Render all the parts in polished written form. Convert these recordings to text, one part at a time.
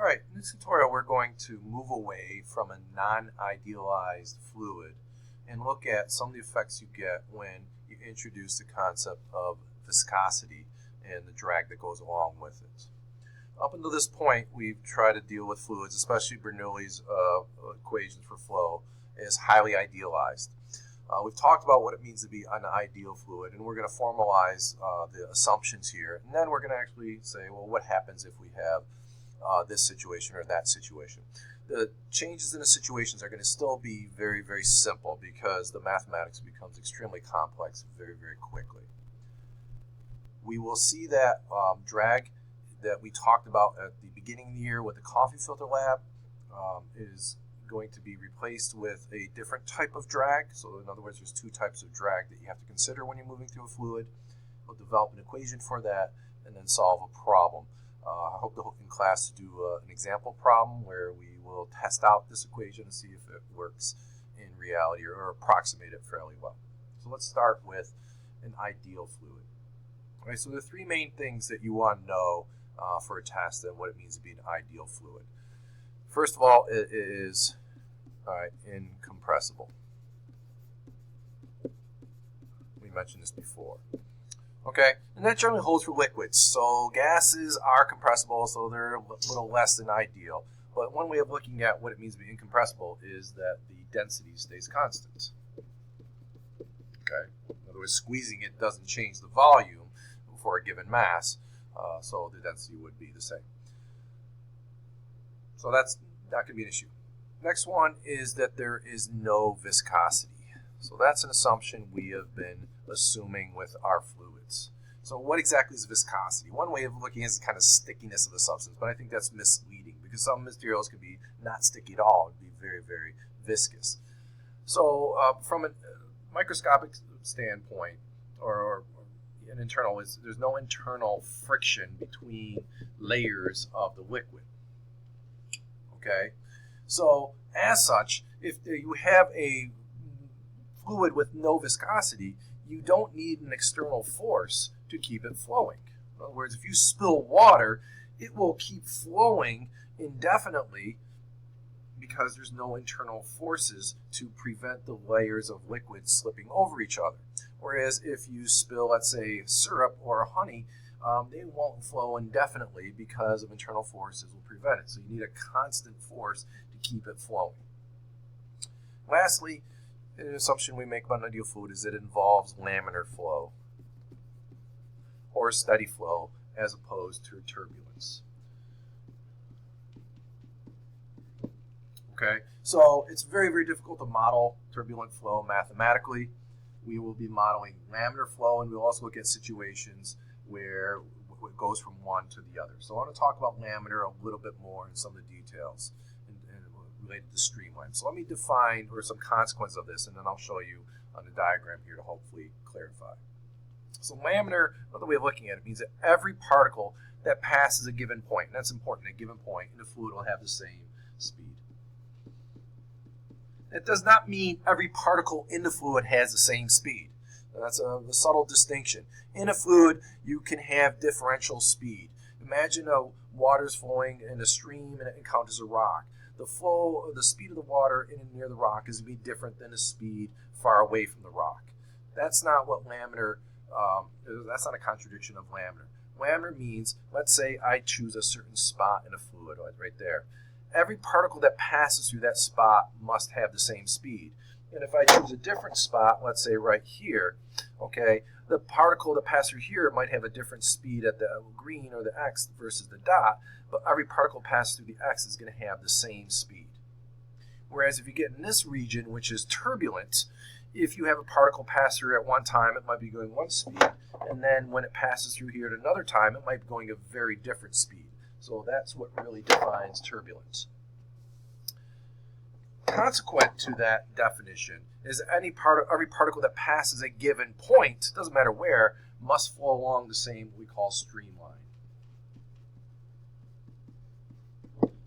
Alright, in this tutorial we're going to move away from a non-idealized fluid and look at some of the effects you get when you introduce the concept of viscosity and the drag that goes along with it. Up until this point, we've tried to deal with fluids, especially Bernoulli's equations for flow, as highly idealized. We've talked about what it means to be an ideal fluid, and we're going to formalize the assumptions here, and then we're going to actually say, well, what happens if we have this situation or that situation. The changes in the situations are going to still be very, very simple because the mathematics becomes extremely complex very, very quickly. We will see that drag that we talked about at the beginning of the year with the coffee filter lab is going to be replaced with a different type of drag. So in other words, there's two types of drag that you have to consider when you're moving through a fluid. We'll develop an equation for that and then solve a problem. I hope in class to do an example problem where we will test out this equation and see if it works in reality or approximate it fairly well. So let's start with an ideal fluid. All right, so the three main things that you want to know for a test and what it means to be an ideal fluid. First of all, it is incompressible. We mentioned this before. Okay, and that generally holds for liquids. So gases are compressible, so they're a little less than ideal. But one way of looking at what it means to be incompressible is that the density stays constant. Okay, in other words, squeezing it doesn't change the volume for a given mass, so the density would be the same. So that's not going to be an issue. Next one is that there is no viscosity. So that's an assumption we have been assuming with our fluids. So what exactly is viscosity? One way of looking at it is the kind of stickiness of the substance, but I think that's misleading because some materials can be not sticky at all and be very, very viscous. So from a microscopic standpoint, or an internal, there's no internal friction between layers of the liquid. Okay, so as such, if you have a fluid with no viscosity, you don't need an external force to keep it flowing. In other words, if you spill water, it will keep flowing indefinitely because there's no internal forces to prevent the layers of liquid slipping over each other. Whereas if you spill, let's say, syrup or honey, they won't flow indefinitely because of internal forces will prevent it. So you need a constant force to keep it flowing. Lastly, an assumption we make about an ideal fluid is it involves laminar flow or steady flow as opposed to turbulence. Okay, so it's very, very difficult to model turbulent flow mathematically. We will be modeling laminar flow, and we'll also look at situations where it goes from one to the other. So I want to talk about laminar a little bit more in some of the details related to streamline. So let me define some consequences of this, and then I'll show you on the diagram here to hopefully clarify. So laminar, another way of looking at it, means that every particle that passes a given point, and that's important, a given point in the fluid will have the same speed. It does not mean every particle in the fluid has the same speed. That's a subtle distinction. In a fluid, you can have differential speed. Imagine water's flowing in a stream and it encounters a rock. The speed of the water in and near the rock is going to be different than the speed far away from the rock. That's not what laminar, that's not a contradiction of laminar. Laminar means, let's say I choose a certain spot in a fluid, right there. Every particle that passes through that spot must have the same speed. And if I choose a different spot, let's say right here, okay, the particle that passes through here might have a different speed at the green or the X versus the dot, but every particle passed through the X is going to have the same speed. Whereas if you get in this region, which is turbulent, if you have a particle pass through at one time, it might be going one speed, and then when it passes through here at another time, it might be going a very different speed. So that's what really defines turbulence. Consequent to that definition is every particle that passes a given point, doesn't matter where, must flow along the same what we call streamline.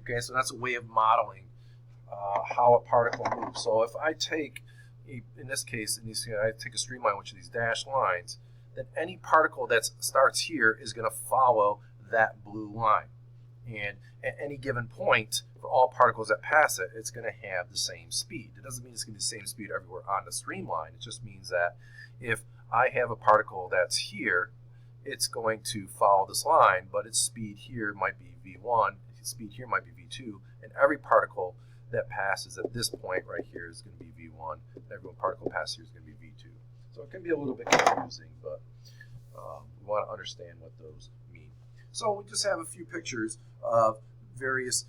Okay, so that's a way of modeling how a particle moves. So if I take, in this case, I take a streamline, which are these dashed lines, then any particle that starts here is going to follow that blue line. And at any given point, for all particles that pass it, it's going to have the same speed. It doesn't mean it's going to be the same speed everywhere on the streamline. It just means that if I have a particle that's here, it's going to follow this line, but its speed here might be v1, its speed here might be v2, and every particle that passes at this point right here is going to be v1, and every particle passes here is going to be v2. So it can be a little bit confusing, but we want to understand what those mean. So we just have a few pictures of various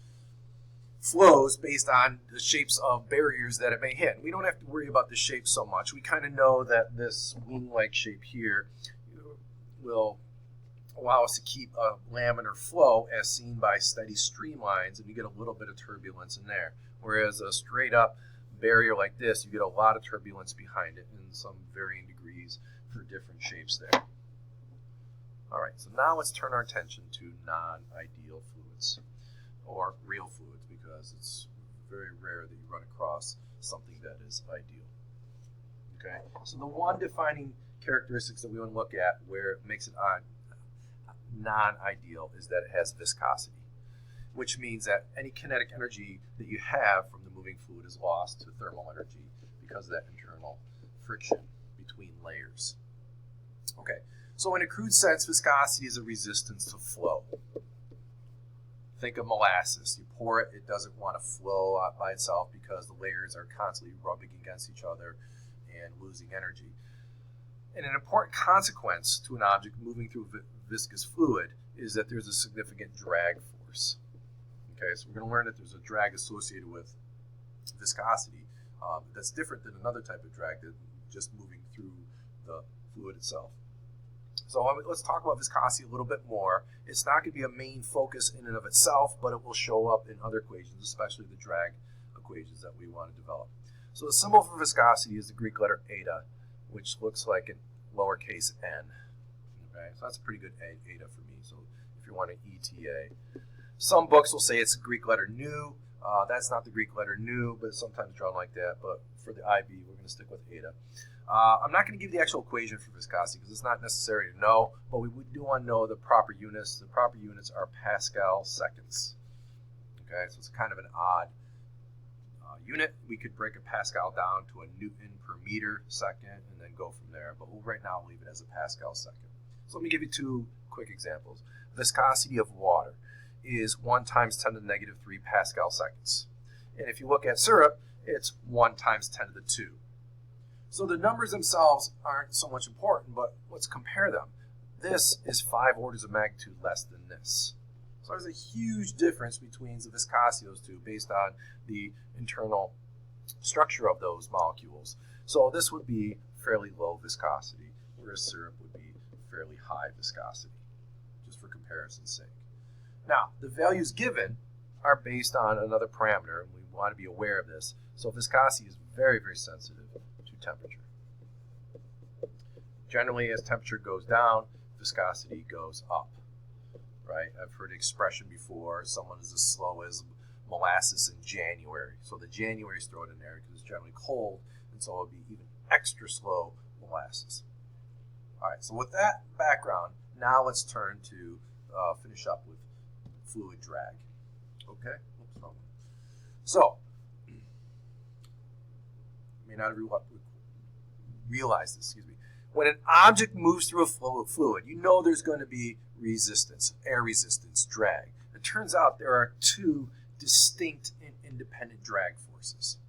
flows based on the shapes of barriers that it may hit. We don't have to worry about the shape so much. We kind of know that this wing-like shape here will allow us to keep a laminar flow as seen by steady streamlines, and you get a little bit of turbulence in there. Whereas a straight up barrier like this, you get a lot of turbulence behind it in some varying degrees for different shapes there. All right, so now let's turn our attention to non-ideal fluids, or real fluids, because it's very rare that you run across something that is ideal. Okay, so the one defining characteristics that we want to look at where it makes it non-ideal is that it has viscosity, which means that any kinetic energy that you have from the moving fluid is lost to thermal energy because of that internal friction between layers. Okay, so in a crude sense, viscosity is a resistance to flow. Think of molasses. You pour it, it doesn't want to flow out by itself because the layers are constantly rubbing against each other and losing energy. And an important consequence to an object moving through viscous fluid is that there's a significant drag force. Okay, so we're going to learn that there's a drag associated with viscosity that's different than another type of drag than just moving through the fluid itself. So let's talk about viscosity a little bit more. It's not going to be a main focus in and of itself, but it will show up in other equations, especially the drag equations that we want to develop. So the symbol for viscosity is the Greek letter eta, which looks like an lowercase n. Okay, so that's a pretty good eta for me. So if you want an ETA, some books will say it's the Greek letter nu. That's not the Greek letter nu, but it's sometimes drawn like that. But for the IB, we're going to stick with eta. I'm not going to give the actual equation for viscosity because it's not necessary to know, but we do want to know the proper units. The proper units are Pascal seconds. Okay, so it's kind of an odd unit. We could break a Pascal down to a Newton per meter second and then go from there, but we'll right now leave it as a Pascal second. So let me give you two quick examples. Viscosity of water is 1 times 10 to the negative 3 Pascal seconds. And if you look at syrup, it's 1 times 10 to the 2. So the numbers themselves aren't so much important, but let's compare them. This is 5 orders of magnitude less than this. So there's a huge difference between the viscosity of those two based on the internal structure of those molecules. So this would be fairly low viscosity, whereas syrup would be fairly high viscosity, just for comparison's sake. Now, the values given are based on another parameter, and we want to be aware of this. So viscosity is very, very sensitive to temperature. Generally, as temperature goes down, viscosity goes up. Right? I've heard the expression before, someone is as slow as molasses in January. So the January is thrown in there because it's generally cold, and so it would be even extra slow molasses. All right, so with that background, now let's turn to finish up with fluid drag. Okay? Oops, so, you may not realize this, When an object moves through a flow of fluid, you know there's going to be resistance, air resistance, drag. It turns out there are 2 distinct and independent drag forces.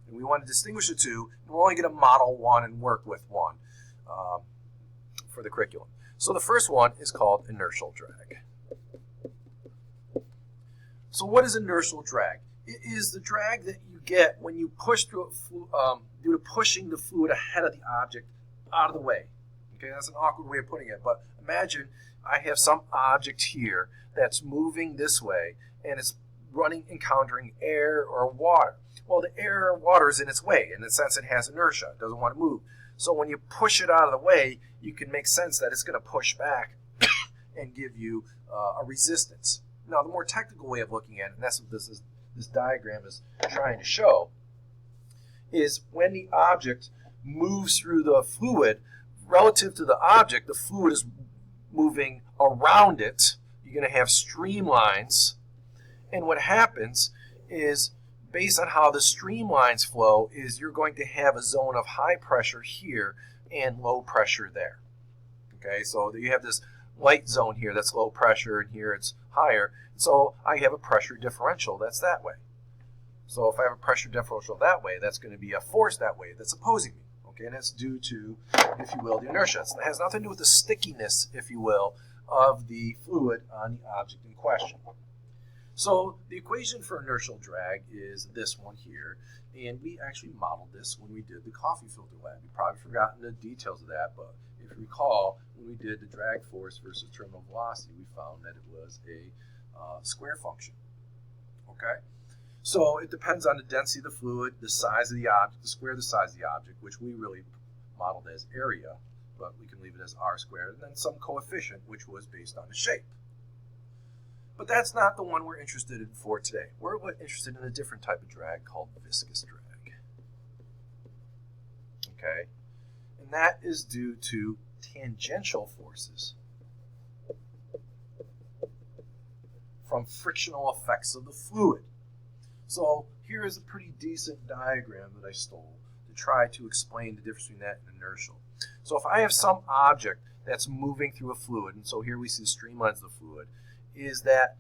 And we want to distinguish the two, and we're only going to model one and work with one for the curriculum. So the first one is called inertial drag. So what is inertial drag? It is the drag that you get when you push through due to pushing the fluid ahead of the object out of the way. Okay, that's an awkward way of putting it, but imagine I have some object here that's moving this way, and it's encountering air or water. Well, the air or water is in its way. In the sense, it has inertia. It doesn't want to move. So when you push it out of the way, you can make sense that it's going to push back and give you a resistance. Now, the more technical way of looking at it, and that's what this diagram is trying to show, is when the object moves through the fluid, relative to the object, the fluid is moving around it. you're going to have streamlines. And what happens is, based on how the streamlines flow, is you're going to have a zone of high pressure here and low pressure there. Okay, so you have this light zone here that's low pressure, and here it's higher. So I have a pressure differential that's that way. So if I have a pressure differential that way, that's going to be a force that way that's opposing me. Okay, and that's due to, if you will, the inertia. It has nothing to do with the stickiness, if you will, of the fluid on the object in question. So the equation for inertial drag is this one here, and we actually modeled this when we did the coffee filter lab. You've probably forgotten the details of that, but if you recall, when we did the drag force versus terminal velocity, we found that it was a square function. Okay? So it depends on the density of the fluid, the size of the object, the square of the size of the object, which we really modeled as area, but we can leave it as r squared, and then some coefficient, which was based on the shape. But that's not the one we're interested in for today. We're interested in a different type of drag called viscous drag. Okay? And that is due to tangential forces from frictional effects of the fluid. So here is a pretty decent diagram that I stole to try to explain the difference between that and inertial. So if I have some object that's moving through a fluid, and so here we see the streamlines of the fluid, is that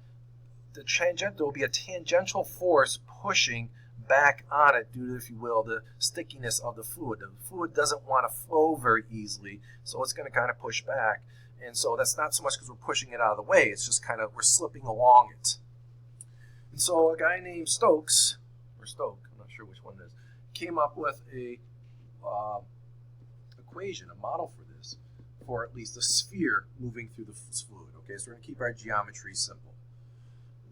there will be a tangential force pushing back on it due to, if you will, the stickiness of the fluid. The fluid doesn't want to flow very easily, so it's going to kind of push back. And so that's not so much because we're pushing it out of the way, it's just kind of we're slipping along it. And so a guy named Stokes, or Stoke, I'm not sure which one it is, came up with a equation, a model for this, for at least a sphere moving through the fluid. Okay, so we're going to keep our geometry simple.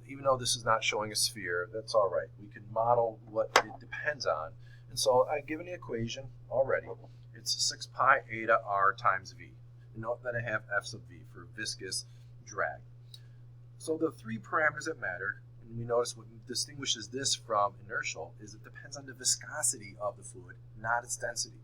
Even though this is not showing a sphere, that's all right. We can model what it depends on. And so I've given the equation already. It's 6 pi eta r times v. And note that I have f sub v for viscous drag. So the three parameters that matter, and we notice what distinguishes this from inertial, is it depends on the viscosity of the fluid, not its density.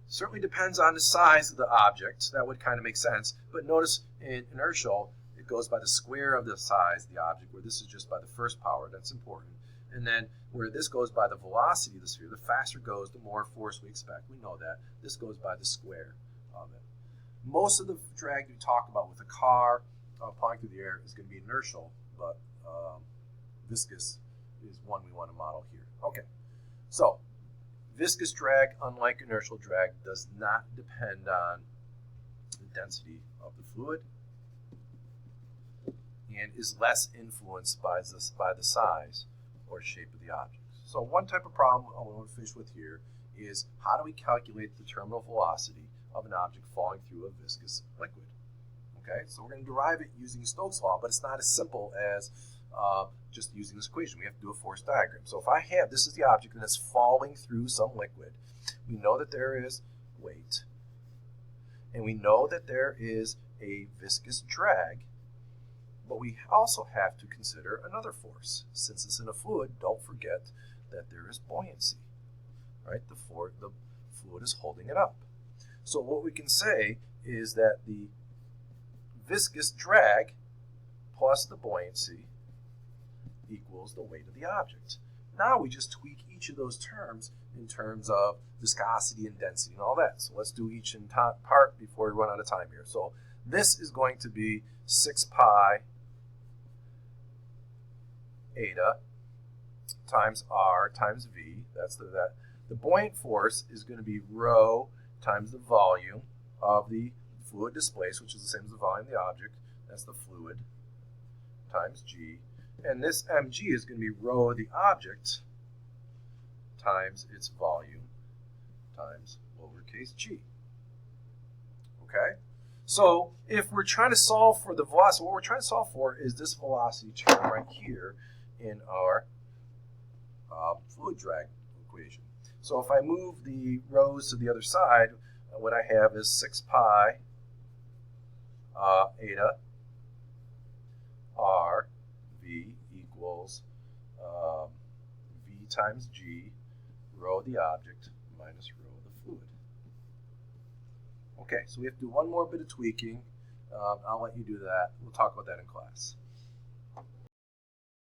Certainly depends on the size of the object. That would kind of make sense. But notice in inertial, it goes by the square of the size of the object, where this is just by the first power. That's important. And then where this goes by the velocity of the sphere, the faster it goes, the more force we expect. We know that. This goes by the square of it. Most of the drag we talk about with a car applying through the air is going to be inertial, but viscous is one we want to model here. Okay, so viscous drag, unlike inertial drag, does not depend on the density of the fluid and is less influenced by the size or shape of the object. So one type of problem I want to finish with here is how do we calculate the terminal velocity of an object falling through a viscous liquid? Okay, so we're going to derive it using Stokes' law, but it's not as simple as just using this equation. We have to do a force diagram. So if I have, this is the object and it's falling through some liquid, we know that there is weight, and we know that there is a viscous drag, but we also have to consider another force. Since it's in a fluid, don't forget that there is buoyancy, right? The fluid is holding it up. So what we can say is that the viscous drag plus the buoyancy equals the weight of the object. Now we just tweak each of those terms in terms of viscosity and density and all that. So let's do each in part before we run out of time here. So this is going to be 6 pi eta times r times v. That's that. The buoyant force is going to be rho times the volume of the fluid displaced, which is the same as the volume of the object. That's the fluid times g. And this mg is going to be rho of the object times its volume times lowercase g. Okay? So if we're trying to solve for the velocity, what we're trying to solve for is this velocity term right here in our fluid drag equation. So if I move the rows to the other side, what I have is 6 pi eta r v equals v times g, rho of the object minus rho of the fluid. Okay, so we have to do one more bit of tweaking. I'll let you do that. We'll talk about that in class.